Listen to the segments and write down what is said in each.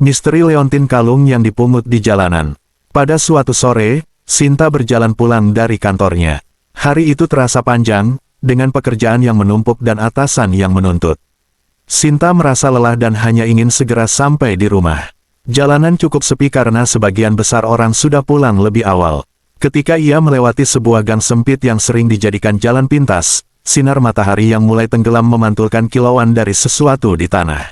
Misteri leontin kalung yang dipungut di jalanan. Pada suatu sore, Sinta berjalan pulang dari kantornya. Hari itu terasa panjang, dengan pekerjaan yang menumpuk dan atasan yang menuntut. Sinta merasa lelah dan hanya ingin segera sampai di rumah. Jalanan cukup sepi karena sebagian besar orang sudah pulang lebih awal. Ketika ia melewati sebuah gang sempit yang sering dijadikan jalan pintas, sinar matahari yang mulai tenggelam memantulkan kilauan dari sesuatu di tanah.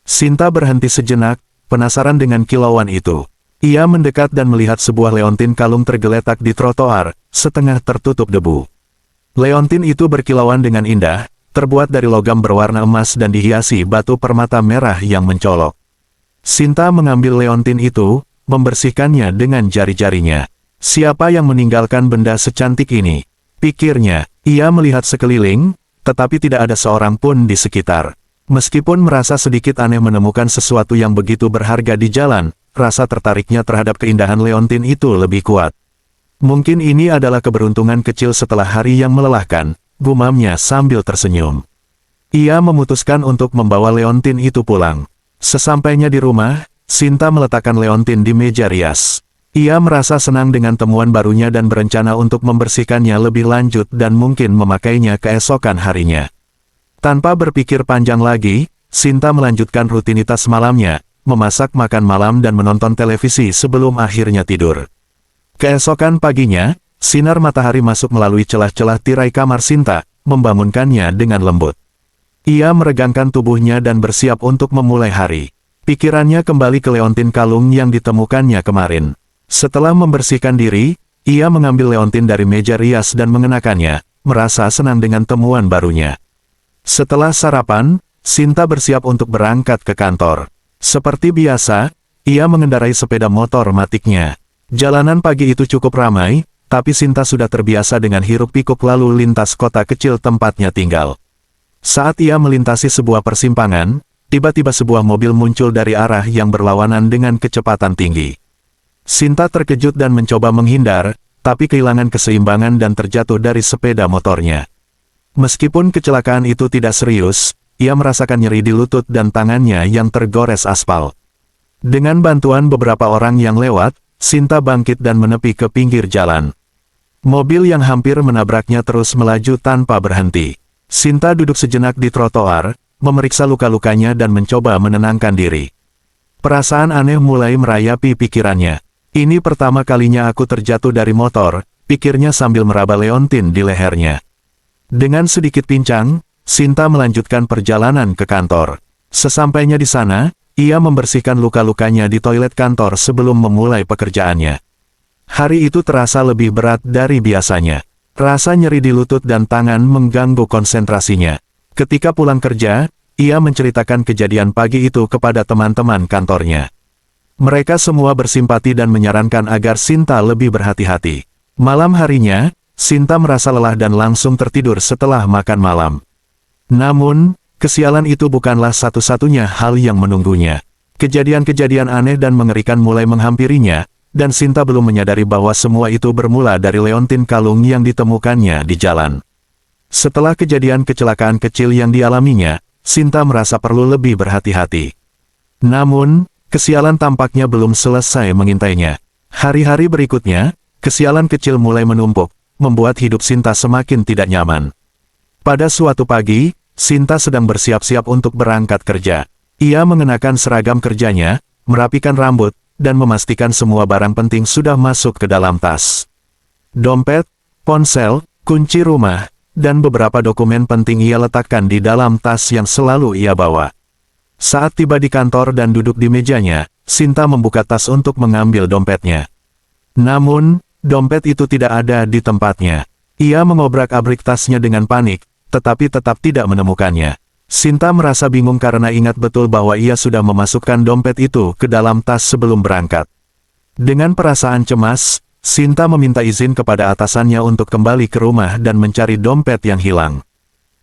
Sinta berhenti sejenak, penasaran dengan kilauan itu. Ia mendekat dan melihat sebuah leontin kalung tergeletak di trotoar, setengah tertutup debu. Leontin itu berkilauan dengan indah, terbuat dari logam berwarna emas dan dihiasi batu permata merah yang mencolok. Sinta mengambil leontin itu, membersihkannya dengan jari-jarinya. Siapa yang meninggalkan benda secantik ini? Pikirnya, ia melihat sekeliling, tetapi tidak ada seorang pun di sekitar. Meskipun merasa sedikit aneh menemukan sesuatu yang begitu berharga di jalan, rasa tertariknya terhadap keindahan leontin itu lebih kuat. Mungkin ini adalah keberuntungan kecil setelah hari yang melelahkan, gumamnya sambil tersenyum. Ia memutuskan untuk membawa leontin itu pulang. Sesampainya di rumah, Sinta meletakkan leontin di meja rias. Ia merasa senang dengan temuan barunya dan berencana untuk membersihkannya lebih lanjut dan mungkin memakainya keesokan harinya. Tanpa berpikir panjang lagi, Sinta melanjutkan rutinitas malamnya, memasak makan malam dan menonton televisi sebelum akhirnya tidur. Keesokan paginya, sinar matahari masuk melalui celah-celah tirai kamar Sinta, membangunkannya dengan lembut. Ia meregangkan tubuhnya dan bersiap untuk memulai hari. Pikirannya kembali ke leontin kalung yang ditemukannya kemarin. Setelah membersihkan diri, ia mengambil leontin dari meja rias dan mengenakannya, merasa senang dengan temuan barunya. Setelah sarapan, Sinta bersiap untuk berangkat ke kantor. Seperti biasa, ia mengendarai sepeda motor matiknya. Jalanan pagi itu cukup ramai, tapi Sinta sudah terbiasa dengan hiruk-pikuk lalu lintas kota kecil tempatnya tinggal. Saat ia melintasi sebuah persimpangan, tiba-tiba sebuah mobil muncul dari arah yang berlawanan dengan kecepatan tinggi. Sinta terkejut dan mencoba menghindar, tapi kehilangan keseimbangan dan terjatuh dari sepeda motornya. Meskipun kecelakaan itu tidak serius, ia merasakan nyeri di lutut dan tangannya yang tergores aspal. Dengan bantuan beberapa orang yang lewat, Sinta bangkit dan menepi ke pinggir jalan. Mobil yang hampir menabraknya terus melaju tanpa berhenti. Sinta duduk sejenak di trotoar, memeriksa luka-lukanya dan mencoba menenangkan diri. Perasaan aneh mulai merayapi pikirannya. Ini pertama kalinya aku terjatuh dari motor, pikirnya sambil meraba leontin di lehernya. Dengan sedikit pincang, Sinta melanjutkan perjalanan ke kantor. Sesampainya di sana, ia membersihkan luka-lukanya di toilet kantor sebelum memulai pekerjaannya. Hari itu terasa lebih berat dari biasanya. Rasa nyeri di lutut dan tangan mengganggu konsentrasinya. Ketika pulang kerja, ia menceritakan kejadian pagi itu kepada teman-teman kantornya. Mereka semua bersimpati dan menyarankan agar Sinta lebih berhati-hati. Malam harinya, Sinta merasa lelah dan langsung tertidur setelah makan malam. Namun, kesialan itu bukanlah satu-satunya hal yang menunggunya. Kejadian-kejadian aneh dan mengerikan mulai menghampirinya, dan Sinta belum menyadari bahwa semua itu bermula dari leontin kalung yang ditemukannya di jalan. Setelah kejadian kecelakaan kecil yang dialaminya, Sinta merasa perlu lebih berhati-hati. Namun, kesialan tampaknya belum selesai mengintainya. Hari-hari berikutnya, kesialan kecil mulai menumpuk, membuat hidup Sinta semakin tidak nyaman. Pada suatu pagi, Sinta sedang bersiap-siap untuk berangkat kerja. Ia mengenakan seragam kerjanya, merapikan rambut, dan memastikan semua barang penting sudah masuk ke dalam tas. Dompet, ponsel, kunci rumah, dan beberapa dokumen penting ia letakkan di dalam tas yang selalu ia bawa. Saat tiba di kantor dan duduk di mejanya, Sinta membuka tas untuk mengambil dompetnya. Namun, dompet itu tidak ada di tempatnya. Ia mengobrak-abrik tasnya dengan panik, tetapi tetap tidak menemukannya. Sinta merasa bingung karena ingat betul bahwa ia sudah memasukkan dompet itu ke dalam tas sebelum berangkat. Dengan perasaan cemas, Sinta meminta izin kepada atasannya untuk kembali ke rumah dan mencari dompet yang hilang.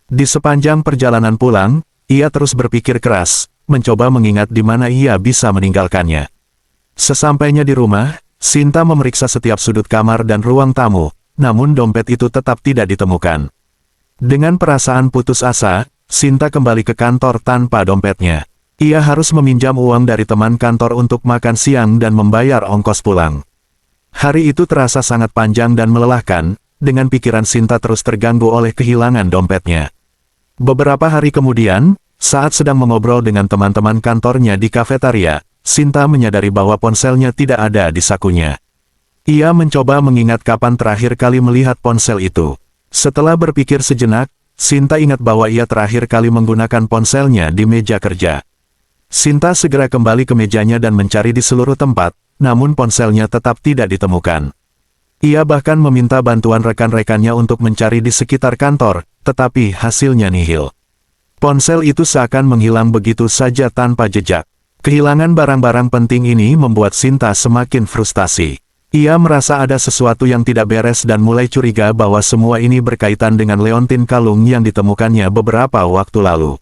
Di sepanjang perjalanan pulang, ia terus berpikir keras, mencoba mengingat di mana ia bisa meninggalkannya. Sesampainya di rumah, Sinta memeriksa setiap sudut kamar dan ruang tamu, namun dompet itu tetap tidak ditemukan. Dengan perasaan putus asa, Sinta kembali ke kantor tanpa dompetnya. Ia harus meminjam uang dari teman kantor untuk makan siang dan membayar ongkos pulang. Hari itu terasa sangat panjang dan melelahkan, dengan pikiran Sinta terus terganggu oleh kehilangan dompetnya. Beberapa hari kemudian, saat sedang mengobrol dengan teman-teman kantornya di kafetaria, Sinta menyadari bahwa ponselnya tidak ada di sakunya. Ia mencoba mengingat kapan terakhir kali melihat ponsel itu. Setelah berpikir sejenak, Sinta ingat bahwa ia terakhir kali menggunakan ponselnya di meja kerja. Sinta segera kembali ke mejanya dan mencari di seluruh tempat, namun ponselnya tetap tidak ditemukan. Ia bahkan meminta bantuan rekan-rekannya untuk mencari di sekitar kantor, tetapi hasilnya nihil. Ponsel itu seakan menghilang begitu saja tanpa jejak. Kehilangan barang-barang penting ini membuat Sinta semakin frustasi. Ia merasa ada sesuatu yang tidak beres dan mulai curiga bahwa semua ini berkaitan dengan leontin kalung yang ditemukannya beberapa waktu lalu.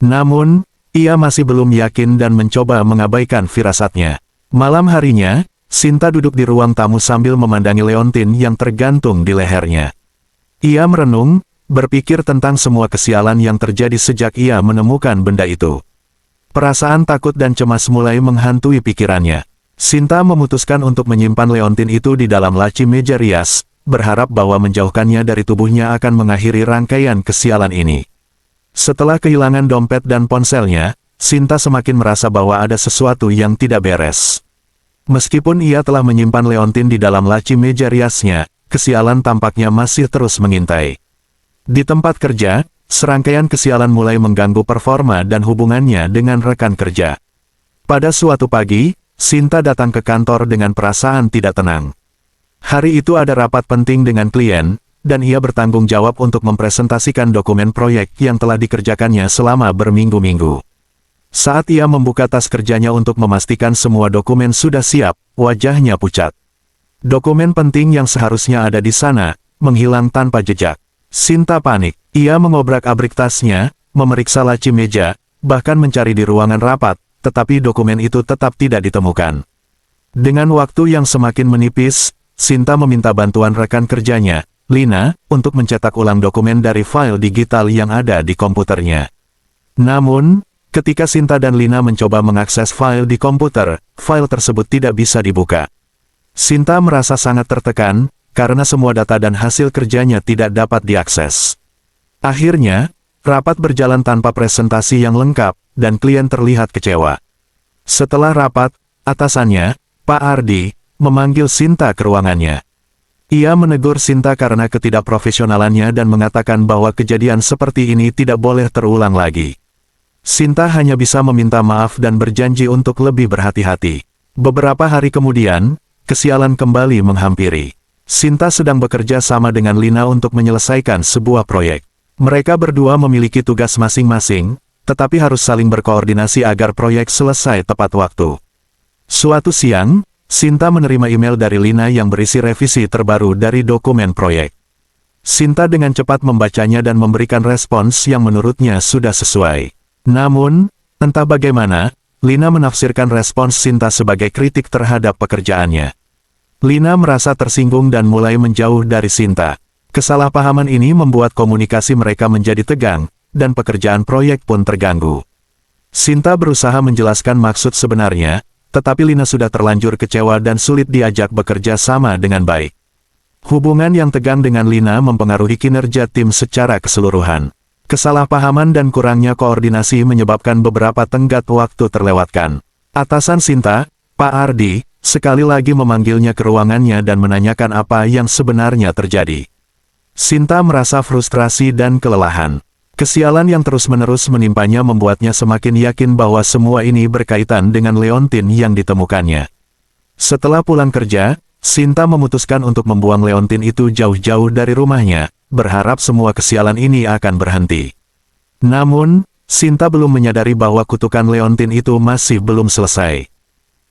Namun, ia masih belum yakin dan mencoba mengabaikan firasatnya. Malam harinya, Sinta duduk di ruang tamu sambil memandangi leontin yang tergantung di lehernya. Ia merenung, berpikir tentang semua kesialan yang terjadi sejak ia menemukan benda itu. Perasaan takut dan cemas mulai menghantui pikirannya. Sinta memutuskan untuk menyimpan leontin itu di dalam laci meja rias, berharap bahwa menjauhkannya dari tubuhnya akan mengakhiri rangkaian kesialan ini. Setelah kehilangan dompet dan ponselnya, Sinta semakin merasa bahwa ada sesuatu yang tidak beres. Meskipun ia telah menyimpan leontin di dalam laci meja riasnya, kesialan tampaknya masih terus mengintai. Di tempat kerja, serangkaian kesialan mulai mengganggu performa dan hubungannya dengan rekan kerja. Pada suatu pagi, Sinta datang ke kantor dengan perasaan tidak tenang. Hari itu ada rapat penting dengan klien, dan ia bertanggung jawab untuk mempresentasikan dokumen proyek yang telah dikerjakannya selama berminggu-minggu. Saat ia membuka tas kerjanya untuk memastikan semua dokumen sudah siap, wajahnya pucat. Dokumen penting yang seharusnya ada di sana, menghilang tanpa jejak. Sinta panik. Ia mengobrak-abrik tasnya, memeriksa laci meja, bahkan mencari di ruangan rapat, tetapi dokumen itu tetap tidak ditemukan. Dengan waktu yang semakin menipis, Sinta meminta bantuan rekan kerjanya, Lina, untuk mencetak ulang dokumen dari file digital yang ada di komputernya. Namun, ketika Sinta dan Lina mencoba mengakses file di komputer, file tersebut tidak bisa dibuka. Sinta merasa sangat tertekan, karena semua data dan hasil kerjanya tidak dapat diakses. Akhirnya, rapat berjalan tanpa presentasi yang lengkap, dan klien terlihat kecewa. Setelah rapat, atasannya, Pak Ardi, memanggil Sinta ke ruangannya. Ia menegur Sinta karena ketidakprofesionalannya dan mengatakan bahwa kejadian seperti ini tidak boleh terulang lagi. Sinta hanya bisa meminta maaf dan berjanji untuk lebih berhati-hati. Beberapa hari kemudian, kesialan kembali menghampiri. Sinta sedang bekerja sama dengan Lina untuk menyelesaikan sebuah proyek. Mereka berdua memiliki tugas masing-masing, tetapi harus saling berkoordinasi agar proyek selesai tepat waktu. Suatu siang, Sinta menerima email dari Lina yang berisi revisi terbaru dari dokumen proyek. Sinta dengan cepat membacanya dan memberikan respons yang menurutnya sudah sesuai. Namun, entah bagaimana, Lina menafsirkan respons Sinta sebagai kritik terhadap pekerjaannya. Lina merasa tersinggung dan mulai menjauh dari Sinta. Kesalahpahaman ini membuat komunikasi mereka menjadi tegang, dan pekerjaan proyek pun terganggu. Sinta berusaha menjelaskan maksud sebenarnya, tetapi Lina sudah terlanjur kecewa dan sulit diajak bekerja sama dengan baik. Hubungan yang tegang dengan Lina mempengaruhi kinerja tim secara keseluruhan. Kesalahpahaman dan kurangnya koordinasi menyebabkan beberapa tenggat waktu terlewatkan. Atasan Sinta, Pak Ardi, sekali lagi memanggilnya ke ruangannya dan menanyakan apa yang sebenarnya terjadi. Sinta merasa frustrasi dan kelelahan. Kesialan yang terus-menerus menimpanya membuatnya semakin yakin bahwa semua ini berkaitan dengan leontin yang ditemukannya. Setelah pulang kerja, Sinta memutuskan untuk membuang leontin itu jauh-jauh dari rumahnya, berharap semua kesialan ini akan berhenti. Namun, Sinta belum menyadari bahwa kutukan leontin itu masih belum selesai.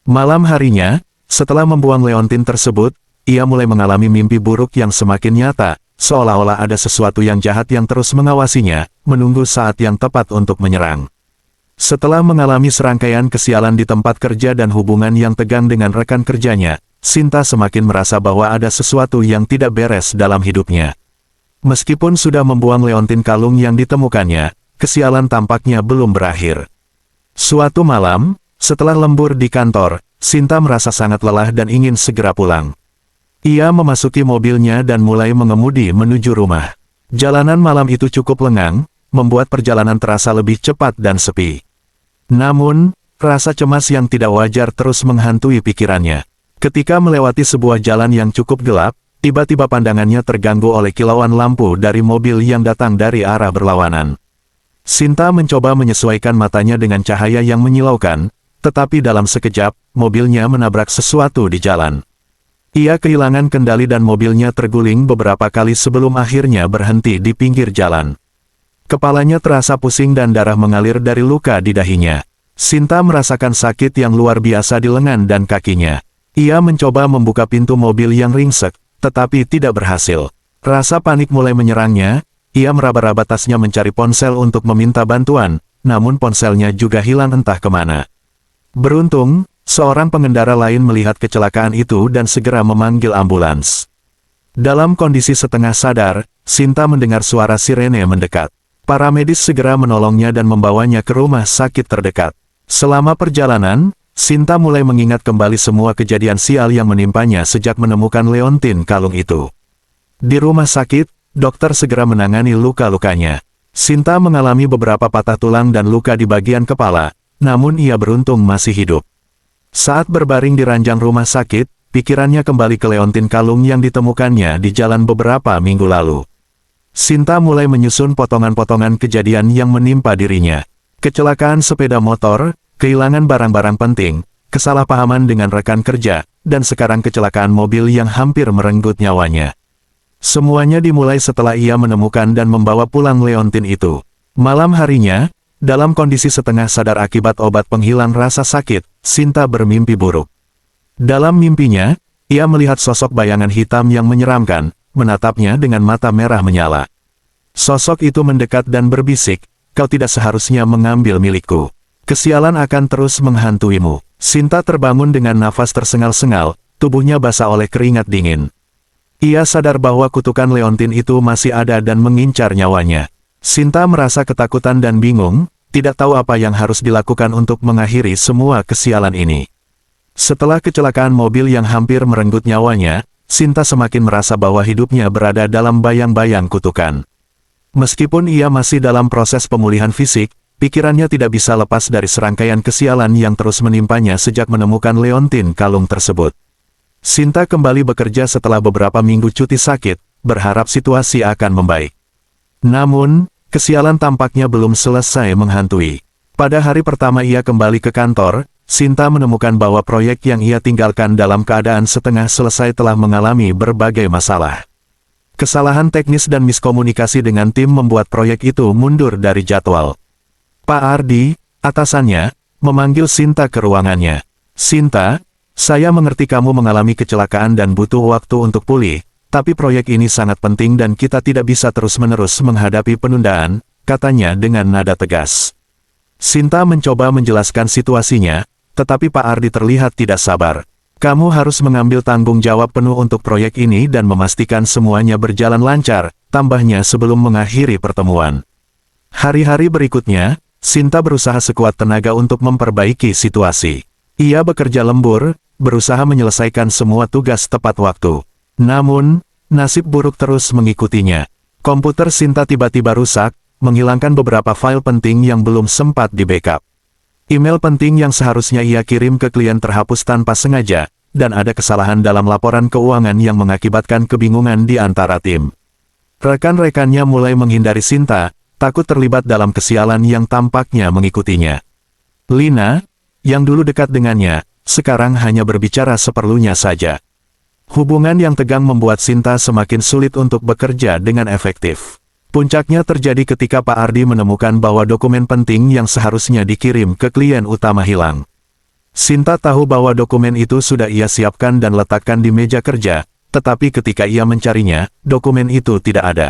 Malam harinya, setelah membuang leontin tersebut, ia mulai mengalami mimpi buruk yang semakin nyata, seolah-olah ada sesuatu yang jahat yang terus mengawasinya, menunggu saat yang tepat untuk menyerang. Setelah mengalami serangkaian kesialan di tempat kerja dan hubungan yang tegang dengan rekan kerjanya, Sinta semakin merasa bahwa ada sesuatu yang tidak beres dalam hidupnya. Meskipun sudah membuang leontin kalung yang ditemukannya, kesialan tampaknya belum berakhir. Suatu malam, setelah lembur di kantor, Sinta merasa sangat lelah dan ingin segera pulang. Ia memasuki mobilnya dan mulai mengemudi menuju rumah. Jalanan malam itu cukup lengang, membuat perjalanan terasa lebih cepat dan sepi. Namun, rasa cemas yang tidak wajar terus menghantui pikirannya. Ketika melewati sebuah jalan yang cukup gelap, tiba-tiba pandangannya terganggu oleh kilauan lampu dari mobil yang datang dari arah berlawanan. Sinta mencoba menyesuaikan matanya dengan cahaya yang menyilaukan, tetapi dalam sekejap, mobilnya menabrak sesuatu di jalan. Ia kehilangan kendali dan mobilnya terguling beberapa kali sebelum akhirnya berhenti di pinggir jalan. Kepalanya terasa pusing dan darah mengalir dari luka di dahinya. Sinta merasakan sakit yang luar biasa di lengan dan kakinya. Ia mencoba membuka pintu mobil yang ringsek, tetapi tidak berhasil. Rasa panik mulai menyerangnya, ia meraba-raba tasnya mencari ponsel untuk meminta bantuan, namun ponselnya juga hilang entah kemana. Beruntung, seorang pengendara lain melihat kecelakaan itu dan segera memanggil ambulans. Dalam kondisi setengah sadar, Sinta mendengar suara sirene mendekat. Para medis segera menolongnya dan membawanya ke rumah sakit terdekat. Selama perjalanan, Sinta mulai mengingat kembali semua kejadian sial yang menimpanya sejak menemukan leontin kalung itu. Di rumah sakit, dokter segera menangani luka-lukanya. Sinta mengalami beberapa patah tulang dan luka di bagian kepala, namun ia beruntung masih hidup. Saat berbaring di ranjang rumah sakit, pikirannya kembali ke leontin kalung yang ditemukannya di jalan beberapa minggu lalu. Sinta mulai menyusun potongan-potongan kejadian yang menimpa dirinya. Kecelakaan sepeda motor, kehilangan barang-barang penting, kesalahpahaman dengan rekan kerja, dan sekarang kecelakaan mobil yang hampir merenggut nyawanya. Semuanya dimulai setelah ia menemukan dan membawa pulang leontin itu. Malam harinya, dalam kondisi setengah sadar akibat obat penghilang rasa sakit, Sinta bermimpi buruk. Dalam mimpinya, ia melihat sosok bayangan hitam yang menyeramkan, menatapnya dengan mata merah menyala. Sosok itu mendekat dan berbisik, "Kau tidak seharusnya mengambil milikku. Kesialan akan terus menghantuimu." Sinta terbangun dengan nafas tersengal-sengal, tubuhnya basah oleh keringat dingin. Ia sadar bahwa kutukan leontin itu masih ada dan mengincar nyawanya. Sinta merasa ketakutan dan bingung, tidak tahu apa yang harus dilakukan untuk mengakhiri semua kesialan ini. Setelah kecelakaan mobil yang hampir merenggut nyawanya, Sinta semakin merasa bahwa hidupnya berada dalam bayang-bayang kutukan. Meskipun ia masih dalam proses pemulihan fisik, pikirannya tidak bisa lepas dari serangkaian kesialan yang terus menimpanya sejak menemukan leontin kalung tersebut. Sinta kembali bekerja setelah beberapa minggu cuti sakit, berharap situasi akan membaik. Namun, kesialan tampaknya belum selesai menghantui. Pada hari pertama ia kembali ke kantor, Sinta menemukan bahwa proyek yang ia tinggalkan dalam keadaan setengah selesai telah mengalami berbagai masalah. Kesalahan teknis dan miskomunikasi dengan tim membuat proyek itu mundur dari jadwal. Pak Ardi, atasannya, memanggil Sinta ke ruangannya. "Sinta, saya mengerti kamu mengalami kecelakaan dan butuh waktu untuk pulih, tapi proyek ini sangat penting dan kita tidak bisa terus-menerus menghadapi penundaan," katanya dengan nada tegas. Sinta mencoba menjelaskan situasinya, tetapi Pak Ardi terlihat tidak sabar. "Kamu harus mengambil tanggung jawab penuh untuk proyek ini dan memastikan semuanya berjalan lancar," tambahnya sebelum mengakhiri pertemuan. Hari-hari berikutnya, Sinta berusaha sekuat tenaga untuk memperbaiki situasi. Ia bekerja lembur, berusaha menyelesaikan semua tugas tepat waktu. Namun, nasib buruk terus mengikutinya. Komputer Sinta tiba-tiba rusak, menghilangkan beberapa file penting yang belum sempat di-backup. Email penting yang seharusnya ia kirim ke klien terhapus tanpa sengaja, dan ada kesalahan dalam laporan keuangan yang mengakibatkan kebingungan di antara tim. Rekan-rekannya mulai menghindari Sinta, takut terlibat dalam kesialan yang tampaknya mengikutinya. Lina, yang dulu dekat dengannya, sekarang hanya berbicara seperlunya saja. Hubungan yang tegang membuat Sinta semakin sulit untuk bekerja dengan efektif. Puncaknya terjadi ketika Pak Ardi menemukan bahwa dokumen penting yang seharusnya dikirim ke klien utama hilang. Sinta tahu bahwa dokumen itu sudah ia siapkan dan letakkan di meja kerja, tetapi ketika ia mencarinya, dokumen itu tidak ada.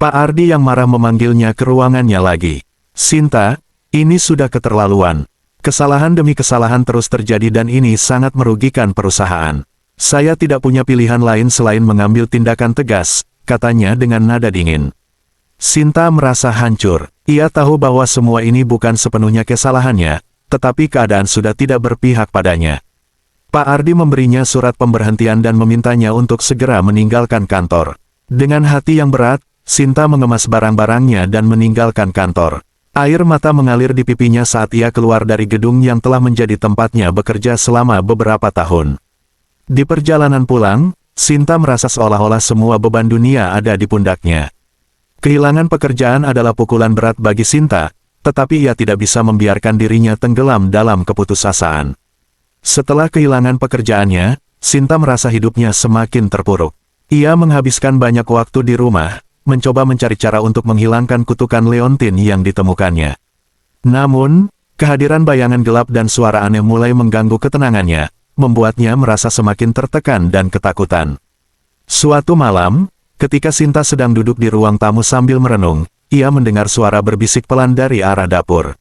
Pak Ardi yang marah memanggilnya ke ruangannya lagi. "Sinta, ini sudah keterlaluan. Kesalahan demi kesalahan terus terjadi dan ini sangat merugikan perusahaan. Saya tidak punya pilihan lain selain mengambil tindakan tegas," katanya dengan nada dingin. Sinta merasa hancur. Ia tahu bahwa semua ini bukan sepenuhnya kesalahannya, tetapi keadaan sudah tidak berpihak padanya. Pak Ardi memberinya surat pemberhentian dan memintanya untuk segera meninggalkan kantor. Dengan hati yang berat, Sinta mengemas barang-barangnya dan meninggalkan kantor. Air mata mengalir di pipinya saat ia keluar dari gedung yang telah menjadi tempatnya bekerja selama beberapa tahun. Di perjalanan pulang, Sinta merasa seolah-olah semua beban dunia ada di pundaknya. Kehilangan pekerjaan adalah pukulan berat bagi Sinta, tetapi ia tidak bisa membiarkan dirinya tenggelam dalam keputusasaan. Setelah kehilangan pekerjaannya, Sinta merasa hidupnya semakin terpuruk. Ia menghabiskan banyak waktu di rumah, mencoba mencari cara untuk menghilangkan kutukan Leontin yang ditemukannya. Namun, kehadiran bayangan gelap dan suara aneh mulai mengganggu ketenangannya, membuatnya merasa semakin tertekan dan ketakutan. Suatu malam, ketika Sinta sedang duduk di ruang tamu sambil merenung, ia mendengar suara berbisik pelan dari arah dapur.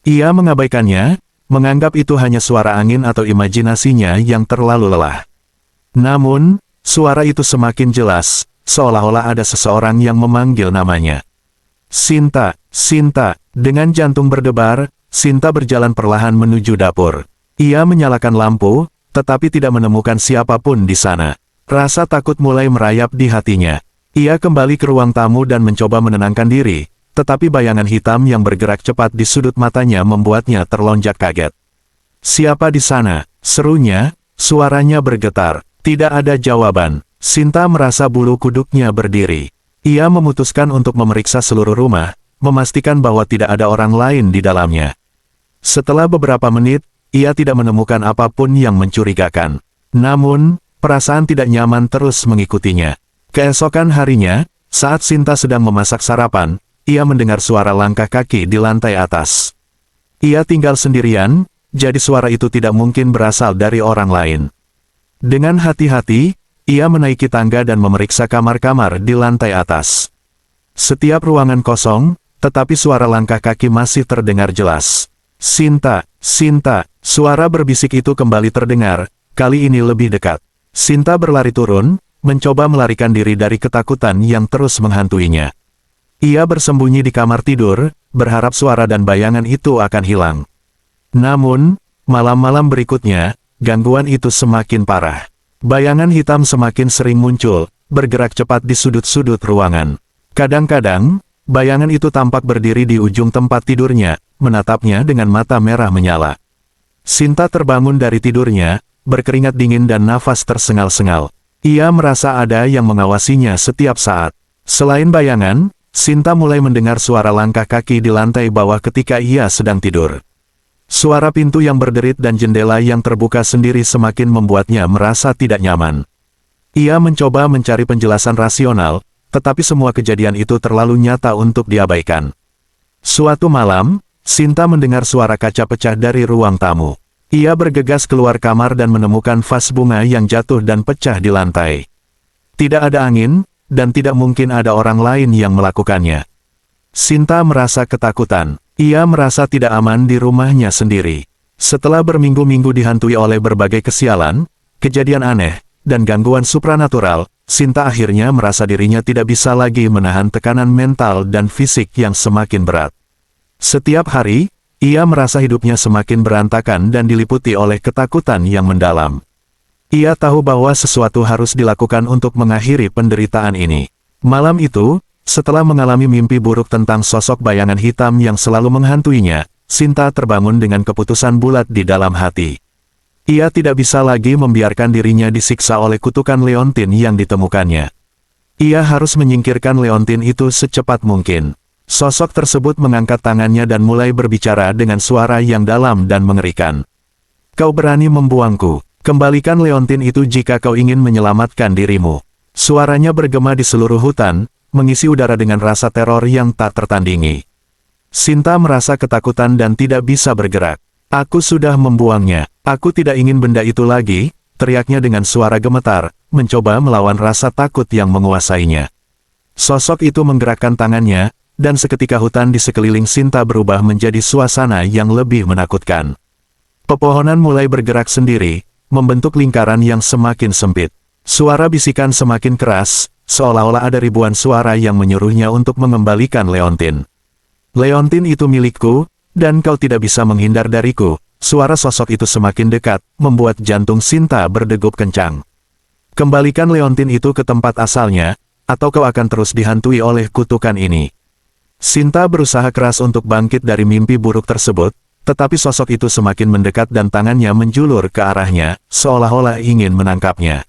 Ia mengabaikannya, menganggap itu hanya suara angin atau imajinasinya yang terlalu lelah. Namun, suara itu semakin jelas, seolah-olah ada seseorang yang memanggil namanya. Sinta, Sinta, dengan jantung berdebar, Sinta berjalan perlahan menuju dapur. Ia menyalakan lampu, tetapi tidak menemukan siapapun di sana. Rasa takut mulai merayap di hatinya. Ia kembali ke ruang tamu dan mencoba menenangkan diri, tetapi bayangan hitam yang bergerak cepat di sudut matanya membuatnya terlonjak kaget. "Siapa di sana?" serunya, suaranya bergetar. Tidak ada jawaban. Sinta merasa bulu kuduknya berdiri. Ia memutuskan untuk memeriksa seluruh rumah, memastikan bahwa tidak ada orang lain di dalamnya. Setelah beberapa menit, ia tidak menemukan apapun yang mencurigakan. Namun, perasaan tidak nyaman terus mengikutinya. Keesokan harinya, saat Sinta sedang memasak sarapan, ia mendengar suara langkah kaki di lantai atas. Ia tinggal sendirian, jadi suara itu tidak mungkin berasal dari orang lain. Dengan hati-hati, ia menaiki tangga dan memeriksa kamar-kamar di lantai atas. Setiap ruangan kosong, tetapi suara langkah kaki masih terdengar jelas. "Sinta, Sinta," suara berbisik itu kembali terdengar, kali ini lebih dekat. Sinta berlari turun, mencoba melarikan diri dari ketakutan yang terus menghantuinya. Ia bersembunyi di kamar tidur, berharap suara dan bayangan itu akan hilang. Namun, malam-malam berikutnya, gangguan itu semakin parah. Bayangan hitam semakin sering muncul, bergerak cepat di sudut-sudut ruangan. Kadang-kadang, bayangan itu tampak berdiri di ujung tempat tidurnya, menatapnya dengan mata merah menyala. Sinta terbangun dari tidurnya, berkeringat dingin dan nafas tersengal-sengal. Ia merasa ada yang mengawasinya setiap saat. Selain bayangan, Sinta mulai mendengar suara langkah kaki di lantai bawah ketika ia sedang tidur. Suara pintu yang berderit dan jendela yang terbuka sendiri semakin membuatnya merasa tidak nyaman. Ia mencoba mencari penjelasan rasional, tetapi semua kejadian itu terlalu nyata untuk diabaikan. Suatu malam, Sinta mendengar suara kaca pecah dari ruang tamu. Ia bergegas keluar kamar dan menemukan vas bunga yang jatuh dan pecah di lantai. Tidak ada angin, dan tidak mungkin ada orang lain yang melakukannya. Sinta merasa ketakutan. Ia merasa tidak aman di rumahnya sendiri. Setelah berminggu-minggu dihantui oleh berbagai kesialan, kejadian aneh, dan gangguan supranatural, Sinta akhirnya merasa dirinya tidak bisa lagi menahan tekanan mental dan fisik yang semakin berat. Setiap hari, ia merasa hidupnya semakin berantakan dan diliputi oleh ketakutan yang mendalam. Ia tahu bahwa sesuatu harus dilakukan untuk mengakhiri penderitaan ini. Malam itu, setelah mengalami mimpi buruk tentang sosok bayangan hitam yang selalu menghantuinya, Sinta terbangun dengan keputusan bulat di dalam hati. Ia tidak bisa lagi membiarkan dirinya disiksa oleh kutukan Leontin yang ditemukannya. Ia harus menyingkirkan Leontin itu secepat mungkin. Sosok tersebut mengangkat tangannya dan mulai berbicara dengan suara yang dalam dan mengerikan. "Kau berani membuangku. Kembalikan Leontin itu jika kau ingin menyelamatkan dirimu." Suaranya bergema di seluruh hutan, mengisi udara dengan rasa teror yang tak tertandingi. Sinta merasa ketakutan dan tidak bisa bergerak. "Aku sudah membuangnya. Aku tidak ingin benda itu lagi," teriaknya dengan suara gemetar, mencoba melawan rasa takut yang menguasainya. Sosok itu menggerakkan tangannya, dan seketika hutan di sekeliling Sinta berubah menjadi suasana yang lebih menakutkan. Pepohonan mulai bergerak sendiri, membentuk lingkaran yang semakin sempit. Suara bisikan semakin keras, seolah-olah ada ribuan suara yang menyuruhnya untuk mengembalikan Leontin. Leontin itu milikku, dan kau tidak bisa menghindar dariku. Suara sosok itu semakin dekat, membuat jantung Sinta berdegup kencang. Kembalikan Leontin itu ke tempat asalnya, atau kau akan terus dihantui oleh kutukan ini. Sinta berusaha keras untuk bangkit dari mimpi buruk tersebut, tetapi sosok itu semakin mendekat dan tangannya menjulur ke arahnya, seolah-olah ingin menangkapnya.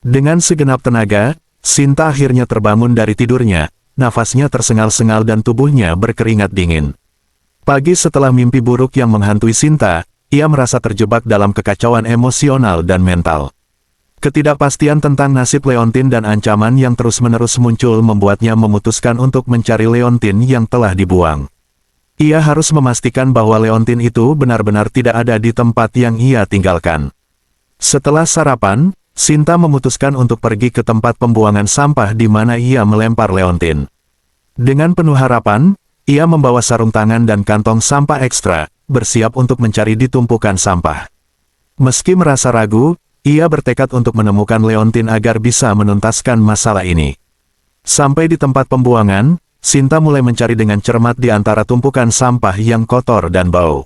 Dengan segenap tenaga, Sinta akhirnya terbangun dari tidurnya, nafasnya tersengal-sengal dan tubuhnya berkeringat dingin. Pagi setelah mimpi buruk yang menghantui Sinta, ia merasa terjebak dalam kekacauan emosional dan mental. Ketidakpastian tentang nasib Leontin dan ancaman yang terus-menerus muncul membuatnya memutuskan untuk mencari Leontin yang telah dibuang. Ia harus memastikan bahwa Leontin itu benar-benar tidak ada di tempat yang ia tinggalkan. Setelah sarapan, Sinta memutuskan untuk pergi ke tempat pembuangan sampah di mana ia melempar Leontin. Dengan penuh harapan, ia membawa sarung tangan dan kantong sampah ekstra, bersiap untuk mencari di tumpukan sampah. Meski merasa ragu, ia bertekad untuk menemukan Leontin agar bisa menuntaskan masalah ini. Sampai di tempat pembuangan, Sinta mulai mencari dengan cermat di antara tumpukan sampah yang kotor dan bau.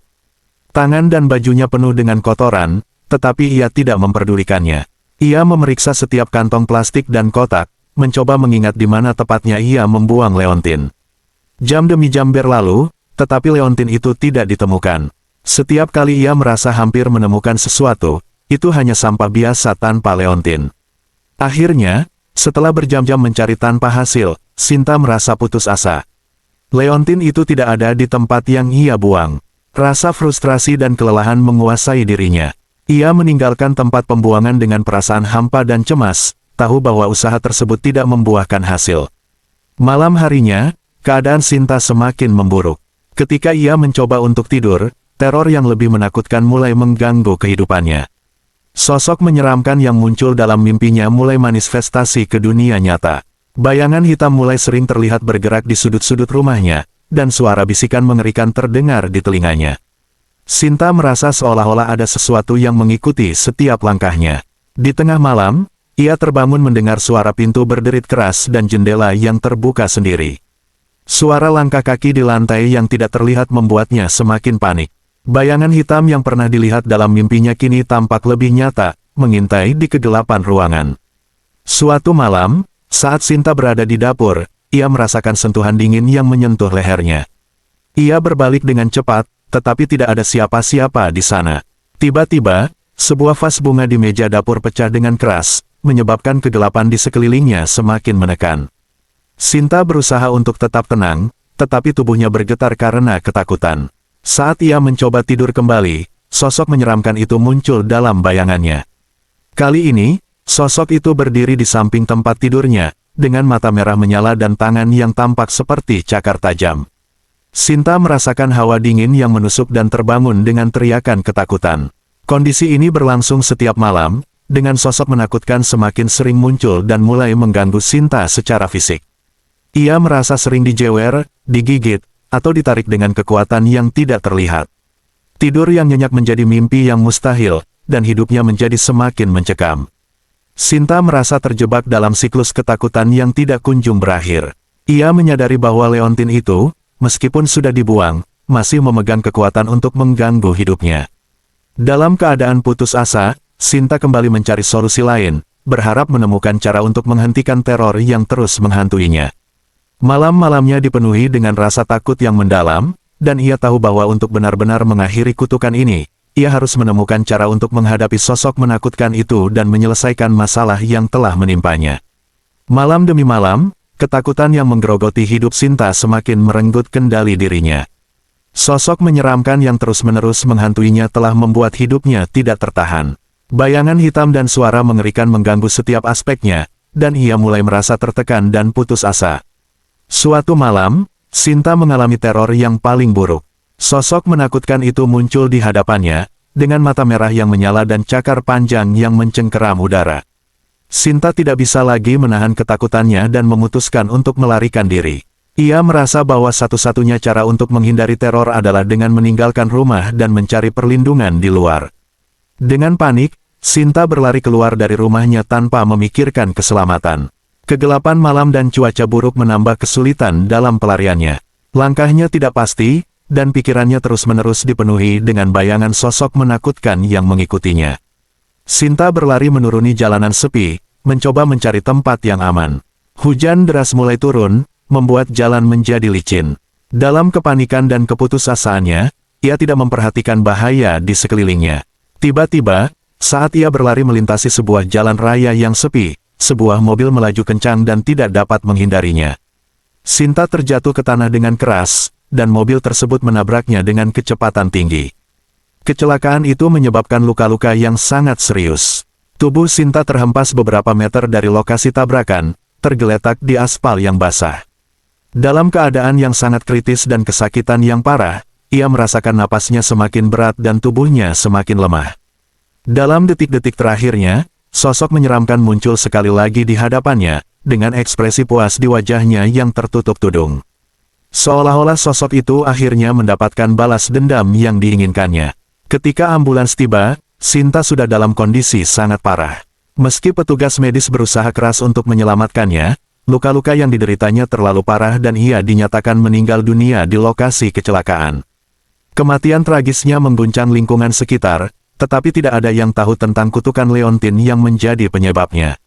Tangan dan bajunya penuh dengan kotoran, tetapi ia tidak memperdulikannya. Ia memeriksa setiap kantong plastik dan kotak, mencoba mengingat di mana tepatnya ia membuang Leontin. Jam demi jam berlalu, tetapi Leontin itu tidak ditemukan. Setiap kali ia merasa hampir menemukan sesuatu, itu hanya sampah biasa tanpa Leontin. Akhirnya, setelah berjam-jam mencari tanpa hasil, Sinta merasa putus asa. Leontin itu tidak ada di tempat yang ia buang. Rasa frustrasi dan kelelahan menguasai dirinya. Ia meninggalkan tempat pembuangan dengan perasaan hampa dan cemas, tahu bahwa usaha tersebut tidak membuahkan hasil. Malam harinya, keadaan Sinta semakin memburuk. Ketika ia mencoba untuk tidur, teror yang lebih menakutkan mulai mengganggu kehidupannya. Sosok menyeramkan yang muncul dalam mimpinya mulai manifestasi ke dunia nyata. Bayangan hitam mulai sering terlihat bergerak di sudut-sudut rumahnya, dan suara bisikan mengerikan terdengar di telinganya. Sinta merasa seolah-olah ada sesuatu yang mengikuti setiap langkahnya. Di tengah malam, ia terbangun mendengar suara pintu berderit keras dan jendela yang terbuka sendiri. Suara langkah kaki di lantai yang tidak terlihat membuatnya semakin panik. Bayangan hitam yang pernah dilihat dalam mimpinya kini tampak lebih nyata, mengintai di kegelapan ruangan. Suatu malam, saat Sinta berada di dapur, ia merasakan sentuhan dingin yang menyentuh lehernya. Ia berbalik dengan cepat, tetapi tidak ada siapa-siapa di sana. Tiba-tiba, sebuah vas bunga di meja dapur pecah dengan keras, menyebabkan kegelapan di sekelilingnya semakin menekan. Sinta berusaha untuk tetap tenang, tetapi tubuhnya bergetar karena ketakutan. Saat ia mencoba tidur kembali, sosok menyeramkan itu muncul dalam bayangannya. Kali ini, sosok itu berdiri di samping tempat tidurnya, dengan mata merah menyala dan tangan yang tampak seperti cakar tajam. Sinta merasakan hawa dingin yang menusuk dan terbangun dengan teriakan ketakutan. Kondisi ini berlangsung setiap malam, dengan sosok menakutkan semakin sering muncul dan mulai mengganggu Sinta secara fisik. Ia merasa sering dijewer, digigit, atau ditarik dengan kekuatan yang tidak terlihat. Tidur yang nyenyak menjadi mimpi yang mustahil, dan hidupnya menjadi semakin mencekam. Sinta merasa terjebak dalam siklus ketakutan yang tidak kunjung berakhir. Ia menyadari bahwa Leontin itu, meskipun sudah dibuang, masih memegang kekuatan untuk mengganggu hidupnya. Dalam keadaan putus asa, Sinta kembali mencari solusi lain, berharap menemukan cara untuk menghentikan teror yang terus menghantuinya. Malam-malamnya dipenuhi dengan rasa takut yang mendalam, dan ia tahu bahwa untuk benar-benar mengakhiri kutukan ini, ia harus menemukan cara untuk menghadapi sosok menakutkan itu dan menyelesaikan masalah yang telah menimpanya. Malam demi malam, ketakutan yang menggerogoti hidup Sinta semakin merenggut kendali dirinya. Sosok menyeramkan yang terus-menerus menghantuinya telah membuat hidupnya tidak tertahan. Bayangan hitam dan suara mengerikan mengganggu setiap aspeknya, dan ia mulai merasa tertekan dan putus asa. Suatu malam, Sinta mengalami teror yang paling buruk. Sosok menakutkan itu muncul di hadapannya, dengan mata merah yang menyala dan cakar panjang yang mencengkeram udara. Sinta tidak bisa lagi menahan ketakutannya dan memutuskan untuk melarikan diri. Ia merasa bahwa satu-satunya cara untuk menghindari teror adalah dengan meninggalkan rumah dan mencari perlindungan di luar. Dengan panik, Sinta berlari keluar dari rumahnya tanpa memikirkan keselamatan. Kegelapan malam dan cuaca buruk menambah kesulitan dalam pelariannya. Langkahnya tidak pasti, dan pikirannya terus-menerus dipenuhi dengan bayangan sosok menakutkan yang mengikutinya. Sinta berlari menuruni jalanan sepi, mencoba mencari tempat yang aman. Hujan deras mulai turun, membuat jalan menjadi licin. Dalam kepanikan dan keputusasaannya, ia tidak memperhatikan bahaya di sekelilingnya. Tiba-tiba, saat ia berlari melintasi sebuah jalan raya yang sepi, sebuah mobil melaju kencang dan tidak dapat menghindarinya. Sinta terjatuh ke tanah dengan keras, dan mobil tersebut menabraknya dengan kecepatan tinggi. Kecelakaan itu menyebabkan luka-luka yang sangat serius. Tubuh Sinta terhempas beberapa meter dari lokasi tabrakan, tergeletak di aspal yang basah. Dalam keadaan yang sangat kritis dan kesakitan yang parah, ia merasakan napasnya semakin berat dan tubuhnya semakin lemah. Dalam detik-detik terakhirnya, sosok menyeramkan muncul sekali lagi di hadapannya, dengan ekspresi puas di wajahnya yang tertutup tudung. Seolah-olah sosok itu akhirnya mendapatkan balas dendam yang diinginkannya. Ketika ambulans tiba, Sinta sudah dalam kondisi sangat parah. Meski petugas medis berusaha keras untuk menyelamatkannya, luka-luka yang dideritanya terlalu parah dan ia dinyatakan meninggal dunia di lokasi kecelakaan. Kematian tragisnya mengguncang lingkungan sekitar, tetapi tidak ada yang tahu tentang kutukan Leontin yang menjadi penyebabnya.